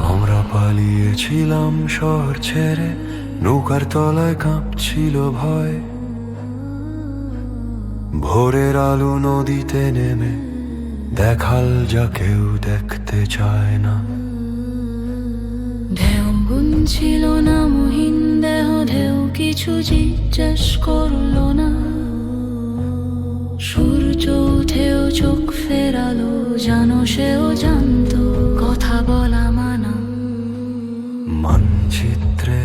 আমরা পালিয়েছিলাম শহর ছেড়ে, নৌকার তলায় কাঁপছিল ভয়। ভোরের আলো নদীতে নেমে দেখাল যা কেউ দেখতে চায় না। ঢেউ বুনছিল না মহিন দেহ, ঢেউ কিছু জিজ্ঞেস করলো না। সূর্য উঠেও চোখ ফেরালো, জানো সেও জানতো কথা বলা মানা। মানচিত্রে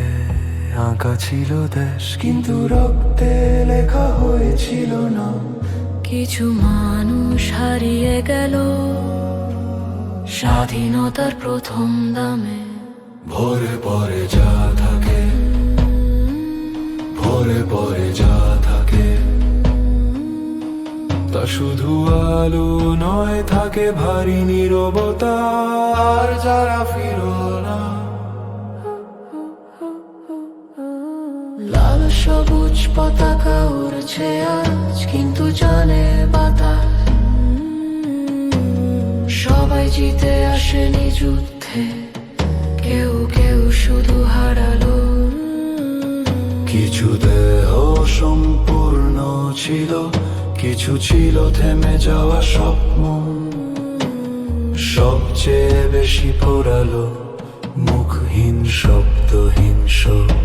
আঁকা ছিল দেশ, কিন্তু রক্তে লেখা হয়েছিল না। কিছু মানুষ হারিয়ে গেল স্বাধীনতার প্রথম দামে। ভোরে পরে যা থাকে, ভোরে পরে যা থাকে, তা শুধু আলো নয়, থাকে ভারী নীরবতা। আর যারা ফিরল না, লাল সবুজ পতাকা উড়ছে আজ, কিন্তু জানে বাতাস সবাই জিতে আসেনি যুদ্ধে, কেউ কেউ শুধু হারালো। কিছু দেহ সম্পূর্ণ ছিল, কিছু ছিল থেমে যাওয়া স্বপ্ন। সবচেয়ে বেশি পোড়ালো মুখহীন শব্দহীন শোক।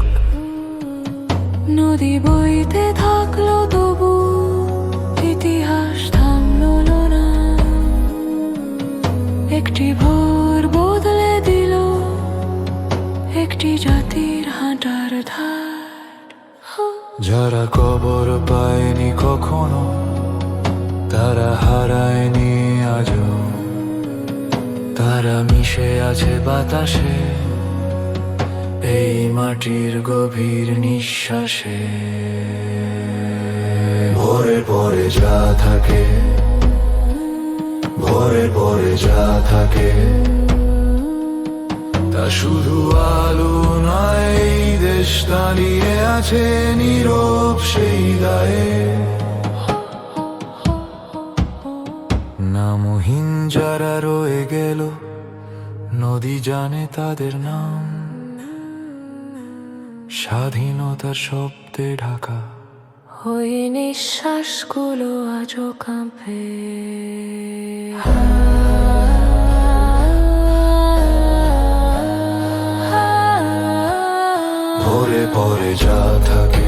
নদী বইতে থাকলো তবু ইতিহাস থামলো না। একটি ভোর বদলে দিল একটি জাতির হাঁটার ধার। যারা কবর পায়নি কখনো, তারা হারায়নি আজও, তারা মিশে আছে বাতাসে, এই মাটির গভীর নিঃশ্বাসে। ভোরে পরে যা থাকে, ভোরে পরে যা থাকে, তা শুধু আলো নয়, এই দেশ দাঁড়িয়ে আছে নীরব সেই গায়ে। নামহীন যারা রয়ে গেল, নদী জানে তাদের নাম, স্বাধীনতার শব্দে ঢাকা ওই নিঃশ্বাসগুলো আজও কাঁপে। ভোরে পরে যা থাকে,